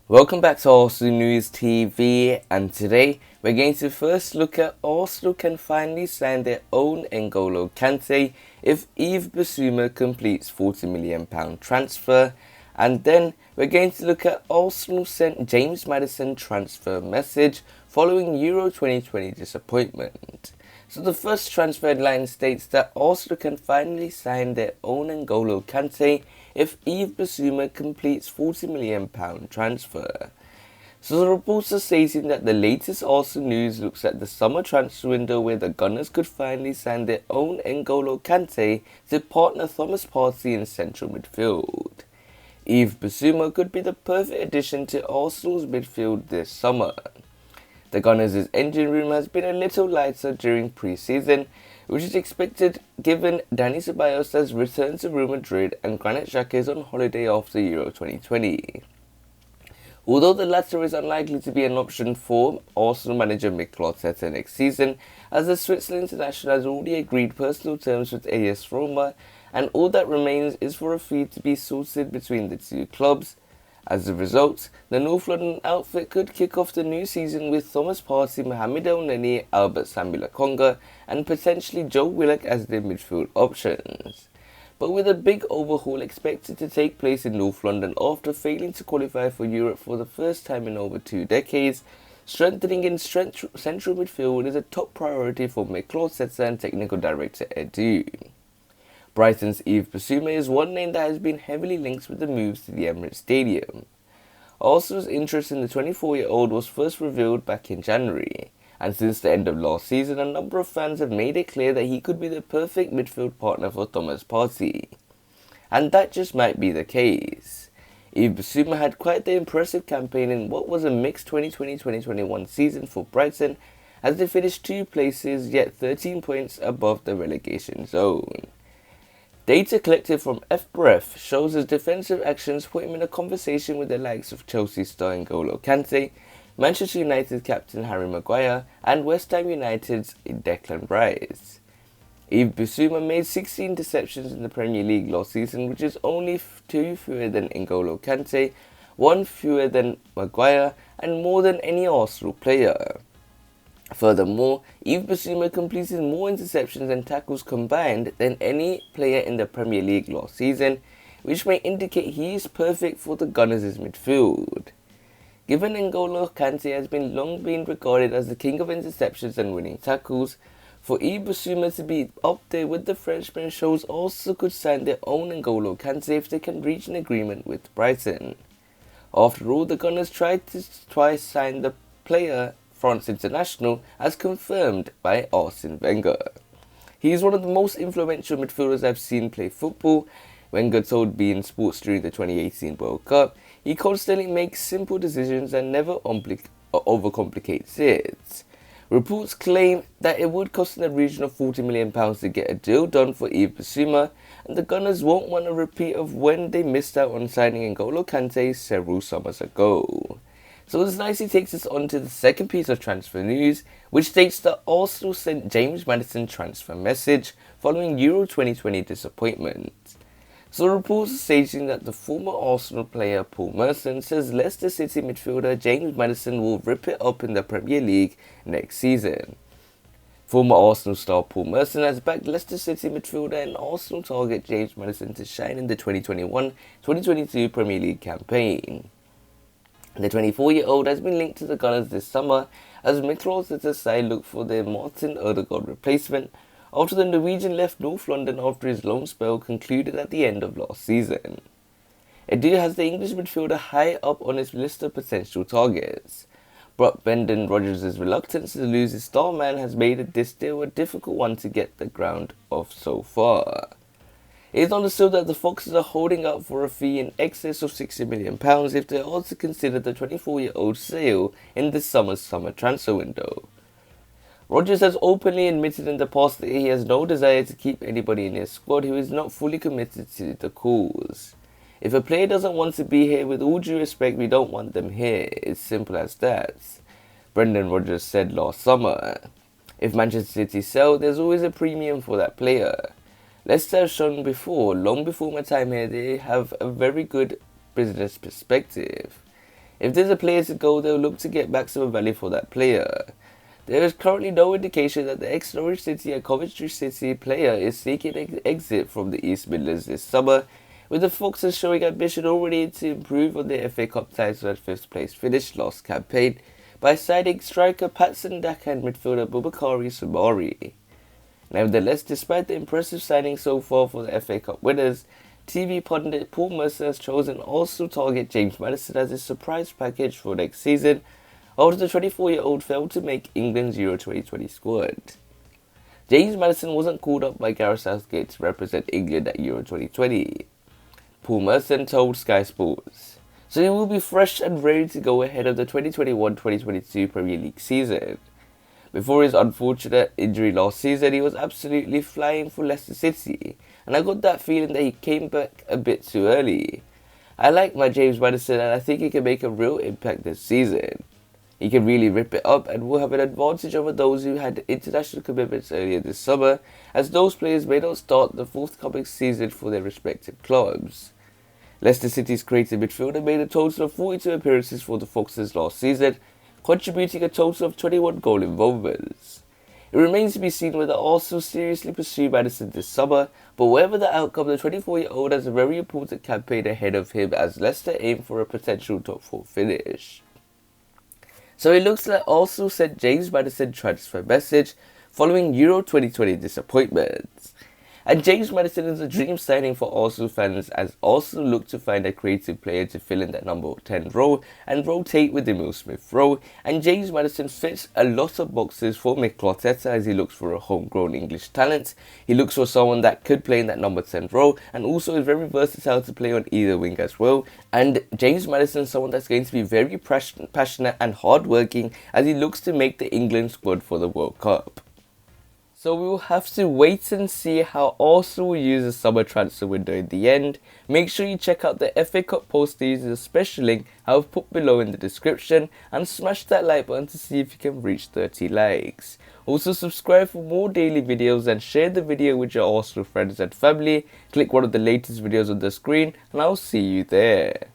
Welcome back to Arsenal News TV, and today we're going to first look at Arsenal can finally sign their own N'Golo Kante if Yves Bissouma completes £40 million transfer, and then we're going to look at Arsenal sent James Maddison transfer message following Euro 2020 disappointment. So the first transfer headline states that Arsenal can finally sign their own N'Golo Kante if Yves Bissouma completes £40 million transfer. So the reports are stating that the latest Arsenal news looks at the summer transfer window where the Gunners could finally sign their own N'Golo Kante to partner Thomas Partey in central midfield. Yves Bissouma could be the perfect addition to Arsenal's midfield this summer. The Gunners' engine room has been a little lighter during pre-season, which is expected given Dani Ceballos has returned to Real Madrid and Granit Xhaka is on holiday after Euro 2020. Although the latter is unlikely to be an option for Arsenal manager Mikel Arteta next season, as the Switzerland international has already agreed personal terms with AS Roma, and all that remains is for a fee to be sorted between the two clubs. As a result, the North London outfit could kick off the new season with Thomas Partey, Mohamed Elneny, Albert Sambi Lokonga and potentially Joe Willock as their midfield options. But with a big overhaul expected to take place in North London after failing to qualify for Europe for the first time in over 2 decades, strengthening in central midfield is a top priority for Mikel Arteta and technical director Edu. Brighton's Yves Bissouma is one name that has been heavily linked with the moves to the Emirates Stadium. Arsenal's interest in the 24-year-old was first revealed back in January, and since the end of last season, a number of fans have made it clear that he could be the perfect midfield partner for Thomas Partey. And that just might be the case. Yves Bissouma had quite the impressive campaign in what was a mixed 2020-2021 season for Brighton, as they finished 2 places yet 13 points above the relegation zone. Data collected from FBref shows his defensive actions put him in a conversation with the likes of Chelsea star N'Golo Kante, Manchester United captain Harry Maguire, and West Ham United's Declan Rice. Yves Bissouma made 16 interceptions in the Premier League last season, which is only 2 fewer than N'Golo Kante, 1 fewer than Maguire, and more than any Arsenal player. Furthermore, Yves Bissouma completed more interceptions and tackles combined than any player in the Premier League last season, which may indicate he is perfect for the Gunners' midfield. Given N'Golo Kante has long been regarded as the king of interceptions and winning tackles, for Yves Bissouma to be up there with the Frenchman shows Arsenal could sign their own N'Golo Kante if they can reach an agreement with Brighton. After all, the Gunners tried to twice sign the player France international, as confirmed by Arsene Wenger. He is one of the most influential midfielders I've seen play football. Wenger told beIN Sports during the 2018 World Cup, he constantly makes simple decisions and never overcomplicates it. Reports claim that it would cost in the region of £40 million to get a deal done for Yves Bissouma, and the Gunners won't want a repeat of when they missed out on signing N'Golo Kante several summers ago. So this nicely takes us on to the second piece of transfer news, which states that Arsenal sent James Maddison transfer message following Euro 2020 disappointment. So reports are stating that the former Arsenal player Paul Merson says Leicester City midfielder James Maddison will rip it up in the Premier League next season. Former Arsenal star Paul Merson has backed Leicester City midfielder and Arsenal target James Maddison to shine in the 2021-2022 Premier League campaign. The 24-year-old has been linked to the Gunners this summer as Mikel Arteta's side look for their Martin Odegaard replacement after the Norwegian left North London after his loan spell concluded at the end of last season. Edu has the English midfielder high up on his list of potential targets, but Brendan Rodgers' reluctance to lose his star man has made this deal a difficult one to get the ground of so far. It is understood that the Foxes are holding out for a fee in excess of £60 million if they are to consider the 24-year-old sale in this summer's summer transfer window. Rodgers has openly admitted in the past that he has no desire to keep anybody in his squad who is not fully committed to the cause. If a player doesn't want to be here, with all due respect, we don't want them here. It's simple as that, Brendan Rodgers said last summer. If Manchester City sell, there's always a premium for that player. Leicester have shown before, long before my time here, they have a very good business perspective. If there's a player to go, they'll look to get maximum value for that player. There is currently no indication that the ex-Norwich City and Coventry City player is seeking an exit from the East Midlands this summer, with the Foxes showing ambition already to improve on their FA Cup title and 5th place finish last campaign by signing striker Patson Daka and midfielder Boubakary Soumaré. Nevertheless, despite the impressive signing so far for the FA Cup winners, TV pundit Paul Mercer has chosen also target James Maddison as his surprise package for next season, after the 24-year-old failed to make England's Euro 2020 squad. James Maddison wasn't called up by Gareth Southgate to represent England at Euro 2020. Paul Merson told Sky Sports, so he will be fresh and ready to go ahead of the 2021-2022 Premier League season. Before his unfortunate injury last season, he was absolutely flying for Leicester City, and I got that feeling that he came back a bit too early. I like my James Maddison and I think he can make a real impact this season. He can really rip it up and will have an advantage over those who had international commitments earlier this summer, as those players may not start the forthcoming season for their respective clubs. Leicester City's creative midfielder made a total of 42 appearances for the Foxes last season, contributing a total of 21 goal involvements. It remains to be seen whether Arsenal seriously pursue Maddison this summer, but whatever the outcome, the 24-year-old has a very important campaign ahead of him as Leicester aim for a potential top 4 finish. So it looks like Arsenal sent James Maddison transfer message following Euro 2020 disappointments. And James Maddison is a dream signing for Arsenal fans as Arsenal look to find a creative player to fill in that number 10 role and rotate with Emil Smith Rowe, and James Maddison fits a lot of boxes for Mikel Arteta as he looks for a homegrown English talent. He looks for someone that could play in that number 10 role and also is very versatile to play on either wing as well. And James Maddison is someone that's going to be very passionate and hardworking as he looks to make the England squad for the World Cup. So we will have to wait and see how Arsenal will use the summer transfer window in the end. Make sure you check out the FA Cup post using the special link I've put below in the description, and smash that like button to see if you can reach 30 likes. Also subscribe for more daily videos and share the video with your Arsenal friends and family. Click one of the latest videos on the screen and I'll see you there.